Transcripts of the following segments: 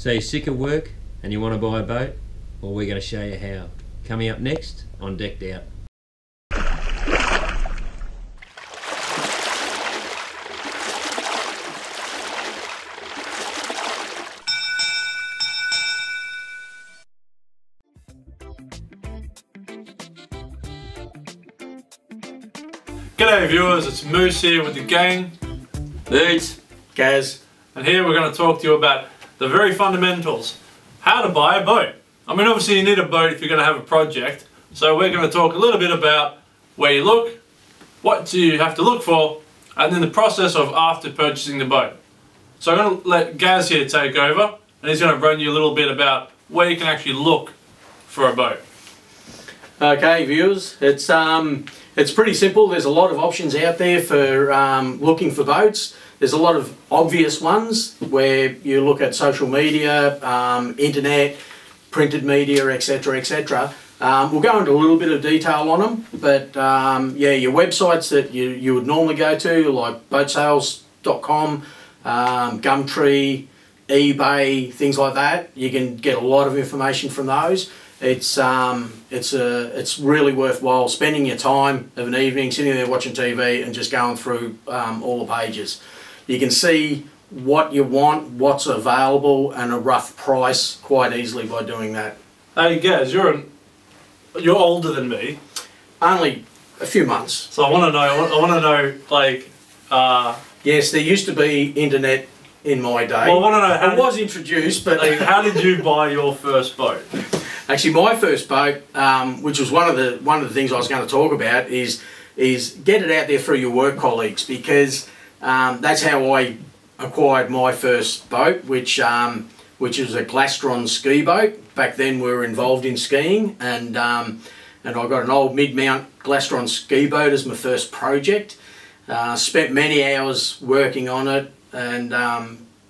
So you're sick of work and you want to buy a boat? Well, we're going to show you how. Coming up next on Decked Out. G'day viewers, it's Moose here with the gang. Birds. Gaz. And here we're going to talk to you about the very fundamentals. How to buy a boat. I mean, obviously you need a boat if you're going to have a project. So we're going to talk a little bit about where you look, what do you have to look for, and then the process of after purchasing the boat. So I'm going to let Gaz here take over, and he's going to run you a little bit about where you can actually look for a boat. Okay, viewers, it's pretty simple. There's a lot of options out there for looking for boats. There's a lot of obvious ones where you look at social media, internet, printed media, etc, etc. We'll go into a little bit of detail on them, but yeah, your websites that you would normally go to, like boatsales.com, Gumtree, eBay, things like that, you can get a lot of information from those. It's really worthwhile spending your time of an evening sitting there watching TV and just going through all the pages. You can see what you want, what's available, and a rough price quite easily by doing that. Hey Gaz, you're older than me. Only a few months. So I want to know, like, yes, there used to be internet in my day. well, I want to know how it was introduced, but like, how did you buy your first boat? actually my first boat, which was one of the things I was going to talk about, is get it out there through your work colleagues, because that's how I acquired my first boat, which was a Glastron ski boat. Back then we were involved in skiing, and I got an old mid-mount Glastron ski boat as my first project. Spent many hours working on it, and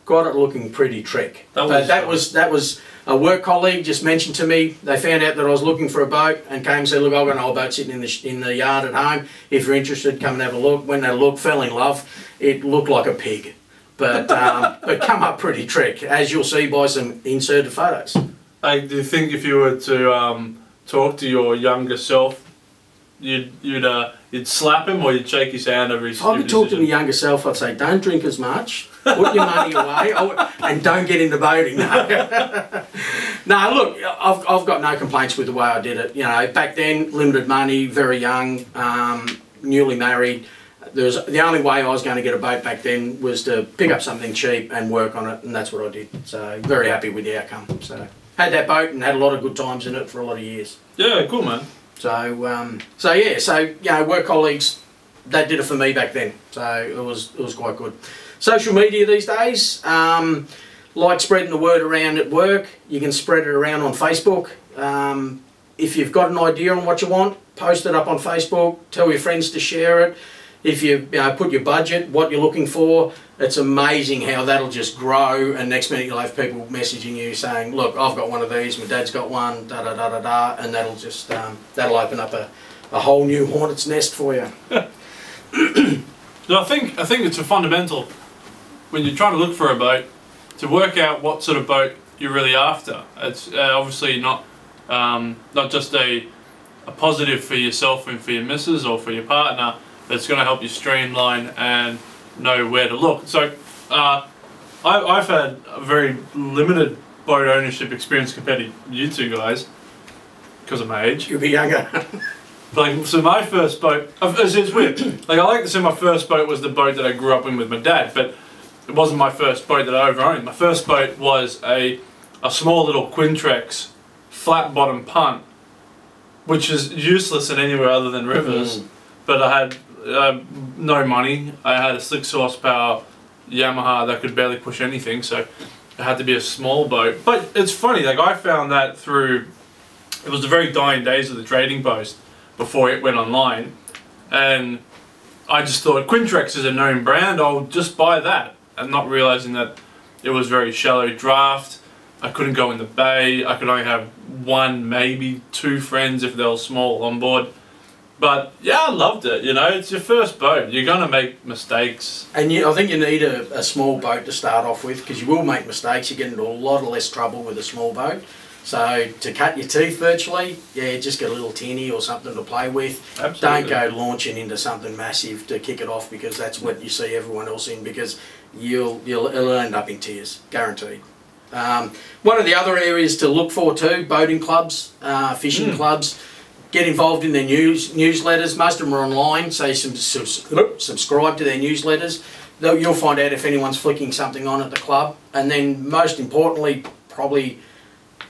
got it looking pretty trick. That was a work colleague just mentioned to me. They found out that I was looking for a boat and came and said, look, I've got an old boat sitting in the yard at home. If you're interested, come and have a look. When they looked, fell in love. It looked like a pig, but but come up pretty trick, as you'll see by some inserted photos. Hey, do you think if you were to talk to your younger self, you'd slap him or you'd shake his hand over his? If I could talk to my younger self, I'd say, don't drink as much, put your money away, and don't get into boating. No, look, I've got no complaints with the way I did it. You know, back then, limited money, very young, newly married. The only way I was going to get a boat back then was to pick up something cheap and work on it, and that's what I did. So very happy with the outcome. So had that boat and had a lot of good times in it for a lot of years. Yeah, cool, man. So yeah, so you know, work colleagues, that did it for me back then. So it was quite good. Social media these days, like spreading the word around at work. You can spread it around on Facebook. If you've got an idea on what you want, post it up on Facebook. Tell your friends to share it. If you put your budget, what you're looking for, it's amazing how that'll just grow, and next minute you'll have people messaging you saying, look, I've got one of these, my dad's got one, da da da da da, and that'll just that'll open up a whole new hornet's nest for you. So I think it's a fundamental when you're trying to look for a boat to work out what sort of boat you're really after. It's obviously not just a positive for yourself and for your missus or for your partner. It's going to help you streamline and know where to look. So I've had a very limited boat ownership experience compared to you two guys because of my age. You'll be younger. Like, so my first boat, it's weird. Like, I like to say my first boat was the boat that I grew up in with my dad, but it wasn't my first boat that I ever owned. My first boat was a small little Quintrex flat bottom punt, which is useless in anywhere other than rivers. But I had no money. I had a 6 horsepower Yamaha that could barely push anything, so it had to be a small boat. But it's funny, like, I found that through, it was the very dying days of the Trading Post before it went online, and I just thought Quintrex is a known brand, I'll just buy that, and not realizing that it was very shallow draft. I couldn't go in the bay. I could only have one, maybe two friends if they were small on board. But yeah, I loved it. You know, it's your first boat. You're gonna make mistakes. And I think you need a small boat to start off with, because you will make mistakes. You get into a lot of less trouble with a small boat. So to cut your teeth virtually, yeah, just get a little tinny or something to play with. Absolutely. Don't go launching into something massive to kick it off, because that's what you see everyone else in, because it'll end up in tears, guaranteed. One of the other areas to look for too, boating clubs, fishing clubs. Get involved in their newsletters. Most of them are online, so you subscribe to their newsletters. You'll find out if anyone's flicking something on at the club. And then most importantly, probably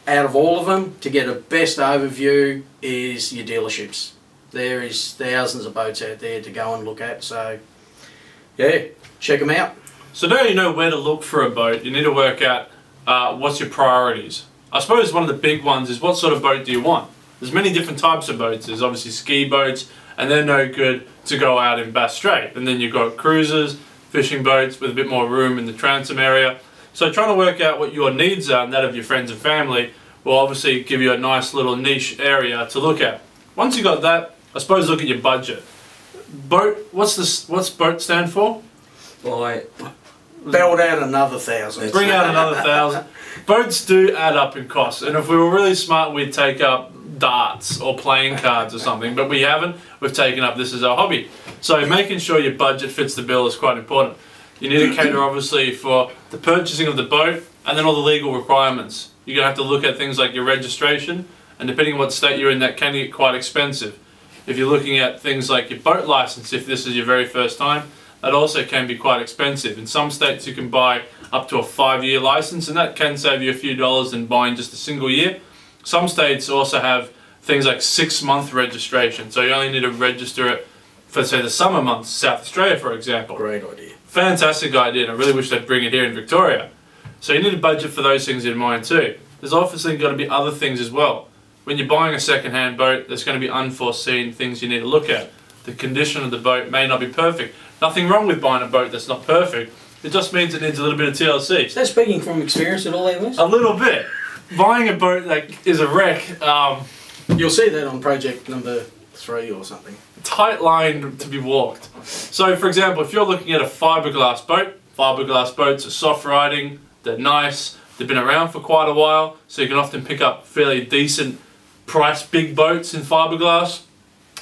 out of all of them, to get a best overview, is your dealerships. There is thousands of boats out there to go and look at, so yeah, check them out. So now you know where to look for a boat. You need to work out what's your priorities. I suppose one of the big ones is, what sort of boat do you want? There's many different types of boats. There's obviously ski boats, and they're no good to go out in Bass Strait. And then you've got cruisers, fishing boats with a bit more room in the transom area. So trying to work out what your needs are and that of your friends and family will obviously give you a nice little niche area to look at. Once you got that, I suppose look at your budget. Boat, what's boat stand for? Boy, Belt out another 1,000. Bring out another 1,000. Boats do add up in cost, and if we were really smart, we'd take up darts or playing cards or something, but we haven't. We've taken up this as our hobby. So making sure your budget fits the bill is quite important. You need to cater obviously for the purchasing of the boat and then all the legal requirements. You're going to have to look at things like your registration, and depending on what state you're in, that can get quite expensive. If you're looking at things like your boat license, if this is your very first time, that also can be quite expensive. In some states you can buy up to a 5-year license, and that can save you a few dollars than buying just a single year. Some states also have things like 6-month registration, so you only need to register it for, say, the summer months. South Australia, for example. Great idea. Fantastic idea, and I really wish they'd bring it here in Victoria. So you need a budget for those things in mind too. There's obviously got to be other things as well. When you're buying a second-hand boat, there's going to be unforeseen things you need to look at. The condition of the boat may not be perfect. Nothing wrong with buying a boat that's not perfect. It just means it needs a little bit of TLC. Is that speaking from experience at all, Evans? A little bit. Buying a boat that is a wreck, You'll see that on project number 3 or something. tight line to be walked. So for example, if you're looking at a fiberglass boats are soft riding, they're nice, they've been around for quite a while, so you can often pick up fairly decent price big boats in fiberglass.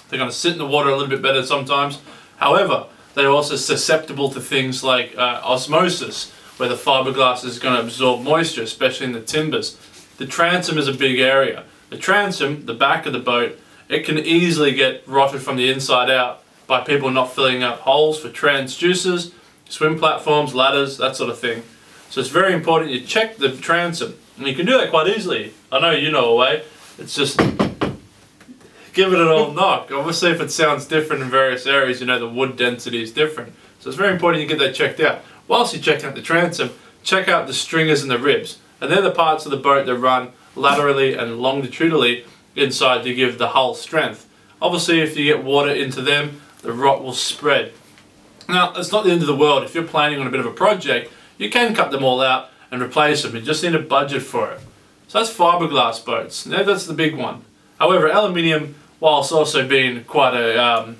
They're going to sit in the water a little bit better sometimes. However, they're also susceptible to things like osmosis, where the fiberglass is going to absorb moisture, especially in the timbers. The transom is a big area. The transom, the back of the boat, it can easily get rotted from the inside out by people not filling up holes for transducers, swim platforms, ladders, that sort of thing. So it's very important you check the transom. And you can do that quite easily. I know you know a way. It's just give it an old knock. Obviously if it sounds different in various areas, you know the wood density is different. So it's very important you get that checked out. Whilst you're checking out the transom, check out the stringers and the ribs. And they're the parts of the boat that run laterally and longitudinally inside to give the hull strength. Obviously if you get water into them, the rot will spread. Now it's not the end of the world. If you're planning on a bit of a project, you can cut them all out and replace them. You just need a budget for it. So that's fiberglass boats. Now that's the big one. However, aluminium, whilst also being quite a,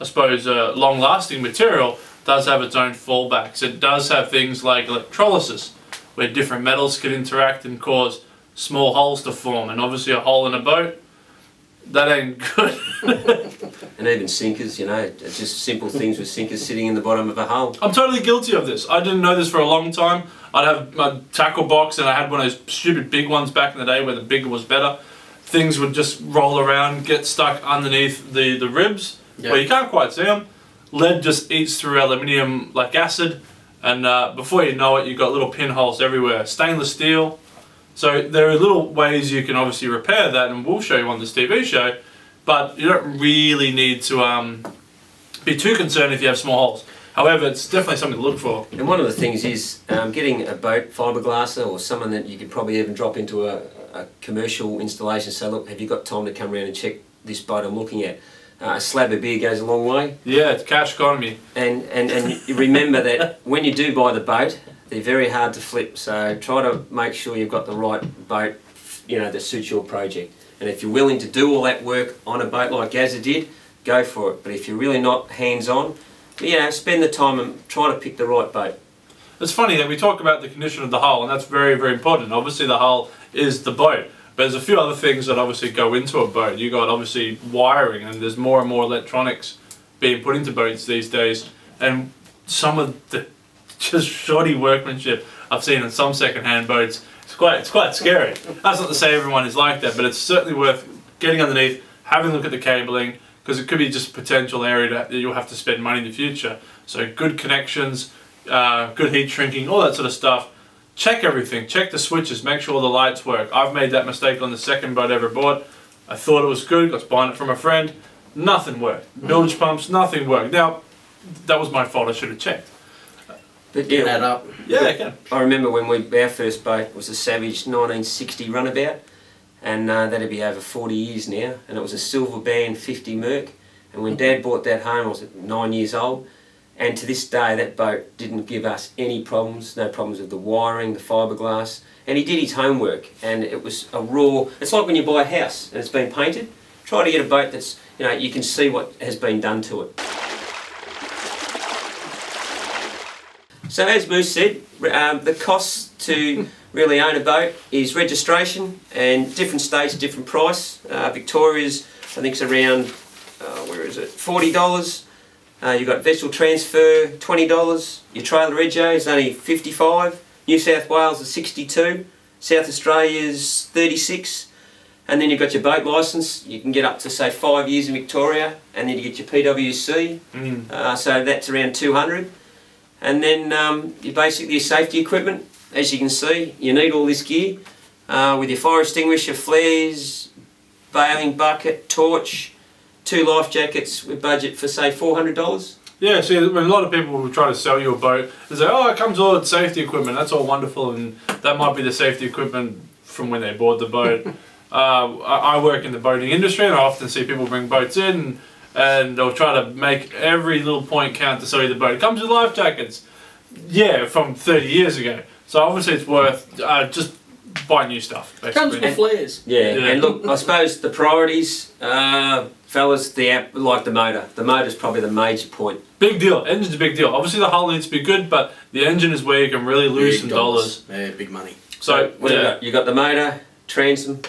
I suppose, a long-lasting material, does have its own fallbacks. It does have things like electrolysis, where different metals can interact and cause small holes to form. And obviously a hole in a boat, that ain't good. and even sinkers, you know, it's just simple things with sinkers sitting in the bottom of a hull. I'm totally guilty of this. I didn't know this for a long time. I'd have my tackle box, and I had one of those stupid big ones back in the day where the bigger was better. Things would just roll around, get stuck underneath the ribs, where you can't quite see them. Lead just eats through aluminium like acid, and before you know it, you've got little pinholes everywhere. Stainless steel. So there are little ways you can obviously repair that, and we'll show you on this TV show, but you don't really need to be too concerned if you have small holes. However, it's definitely something to look for. And one of the things is getting a boat fiberglasser or someone that you could probably even drop into a commercial installation. So look, have you got time to come around and check this boat I'm looking at? A slab of beer goes a long way. Yeah, it's cash economy. And you remember that when you do buy the boat, they're very hard to flip. So try to make sure you've got the right boat, you know, that suits your project. And if you're willing to do all that work on a boat like Gazza did, go for it. But if you're really not hands-on, you know, spend the time and try to pick the right boat. It's funny that we talk about the condition of the hull, and that's very, very important. Obviously, the hull is the boat, but there's a few other things that obviously go into a boat. You got obviously wiring, and there's more and more electronics being put into boats these days, and some of the just shoddy workmanship I've seen in some second-hand boats. It's quite scary. That's not to say everyone is like that, but it's certainly worth getting underneath, having a look at the cabling, because it could be just a potential area that you'll have to spend money in the future. So good connections, good heat shrinking, all that sort of stuff. Check everything, check the switches, make sure all the lights work. I've made that mistake on the second boat I ever bought. I thought it was good, got buying it from a friend, nothing worked. Bilge pumps, nothing worked. Now, that was my fault, I should have checked. But Get that up. Yeah, I can. I remember when our first boat was a Savage 1960 runabout, and that'd be over 40 years now, and it was a Silver Band 50 Merc, and when Dad bought that home I was 9 years old, and to this day that boat didn't give us any problems, no problems with the wiring, the fiberglass, and he did his homework, and it was a raw, it's like when you buy a house and it's been painted, try to get a boat that's, you know, you can see what has been done to it. So as Moose said, the cost to really own a boat is registration, and different states, different price. Victoria's, I think it's around, where is it, $40. You've got vessel transfer, $20. Your trailer rego is only $55. New South Wales is $62. South Australia's $36. And then you've got your boat licence. You can get up to say 5 years in Victoria, and then you get your PWC. So that's around $200. And then you basically your safety equipment. As you can see, you need all this gear with your fire extinguisher, flares, bailing bucket, torch, 2 life jackets. We budget for say $400. Yeah, see, when a lot of people will try to sell you a boat, they say, oh, it comes all with safety equipment, that's all wonderful, and that might be the safety equipment from when they bought the boat. I work in the boating industry, and I often see people bring boats in, and they'll try to make every little point count to sell you the boat. It comes with life jackets. Yeah, from 30 years ago. So obviously it's worth just buy new stuff, basically. Comes with flares. Yeah, and look, I suppose the priorities, fellas, like the motor. The motor's probably the major point. Big deal. Engine's a big deal. Obviously the hull needs to be good, but the engine is where you can really lose some dollars. Yeah, big money. So what you got the motor, transom,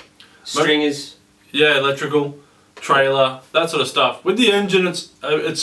stringers. Yeah, electrical, trailer, that sort of stuff. With the engine, it's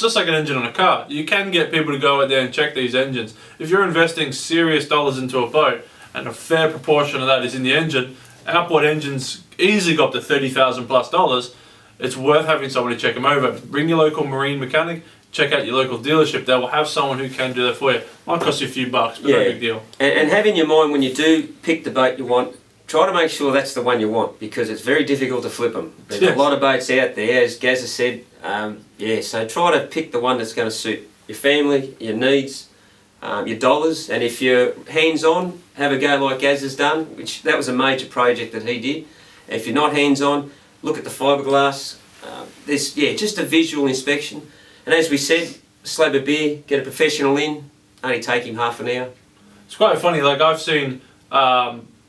just like an engine on a car. You can get people to go out there and check these engines. If you're investing serious dollars into a boat, and a fair proportion of that is in the engine, outboard engines easily go up to $30,000 plus. It's worth having someone to check them over. Bring your local marine mechanic, check out your local dealership. They will have someone who can do that for you. Might cost you a few bucks, but no big deal. And have in your mind when you do pick the boat you want, try to make sure that's the one you want, because it's very difficult to flip them. There's a lot of boats out there, as Gaz has said. So try to pick the one that's going to suit your family, your needs, your dollars, and if you're hands-on, have a go like Gaz has done, which that was a major project that he did. If you're not hands-on, look at the fiberglass. There's just a visual inspection, and as we said, slab of beer, get a professional in, only take him half an hour. It's quite funny, like I've seen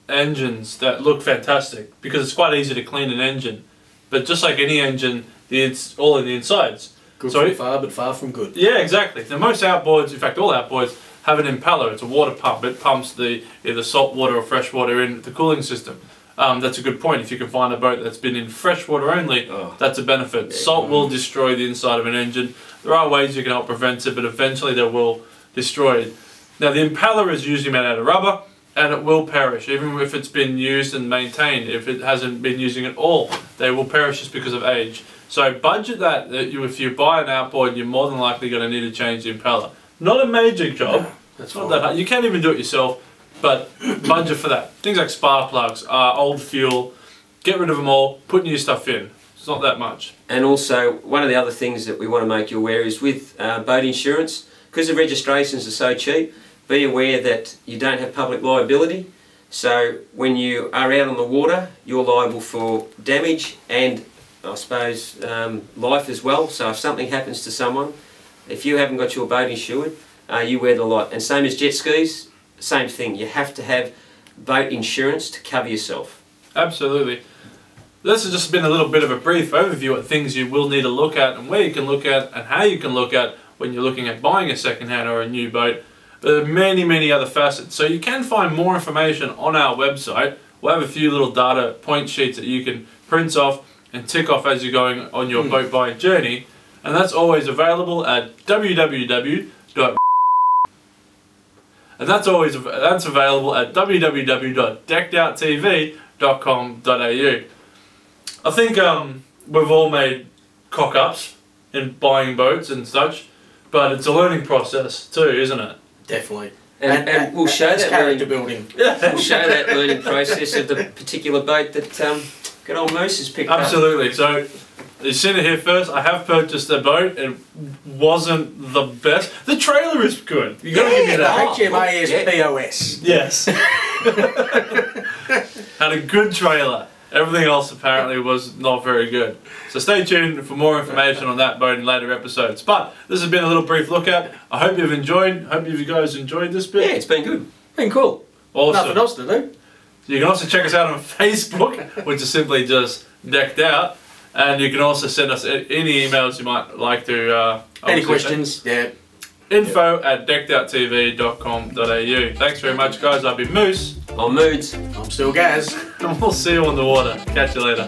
engines that look fantastic because it's quite easy to clean an engine, but just like any engine, it's all in the insides. Good from far, but far from good. Yeah, exactly. Now most outboards, in fact all outboards, have an impeller. It's a water pump. It pumps either salt water or fresh water in the cooling system. That's a good point. If you can find a boat that's been in fresh water only, that's a benefit. Salt will destroy the inside of an engine. There are ways you can help prevent it, but eventually they will destroy it. Now the impeller is usually made out of rubber, and it will perish, even if it's been used and maintained. If it hasn't been using it all, they will perish just because of age. So budget that if you buy an outboard, you're more than likely going to need to change the impeller. Not a major job. That's not that hard. You can't even do it yourself, but budget for that. Things like spark plugs, old fuel, get rid of them all, put new stuff in. It's not that much. And also, one of the other things that we want to make you aware is with boat insurance, because the registrations are so cheap, be aware that you don't have public liability. So when you are out on the water, you're liable for damage and I suppose life as well. So if something happens to someone, if you haven't got your boat insured, you wear the lot. And same as jet skis, same thing. You have to have boat insurance to cover yourself. Absolutely. this has just been a little bit of a brief overview of things you will need to look at and where you can look at and how you can look at when you're looking at buying a second-hand or a new boat. There are many, many other facets. So you can find more information on our website. We'll have a few little data point sheets that you can print off and tick off as you're going on your boat buying journey. And that's always available at that's available at www.deckedoutTV.com.au. I think we've all made cock-ups in buying boats and such, but it's a learning process too, isn't it? Definitely. And we'll show that character learning, building. we'll show that learning process of the particular boat that good old Moose has picked up. Absolutely. So you've seen it here first. I have purchased a boat. It wasn't the best. The trailer is good. You got to give me that. HMAS POS. Yes. Had a good trailer. Everything else apparently was not very good. So stay tuned for more information on that boat in later episodes. But this has been a little brief look at. I hope you've enjoyed. Hope you guys enjoyed this bit. Yeah, it's been good. Been cool. Awesome. Nothing else to do. You can also check us out on Facebook, which is simply just Decked Out. And you can also send us any emails you might like to... Any questions? Yeah. info@deckedouttv.com.au. Thanks very much, guys. I've been Moose. I'm Moods. I'm still Gaz. And we'll see you on the water. Catch you later.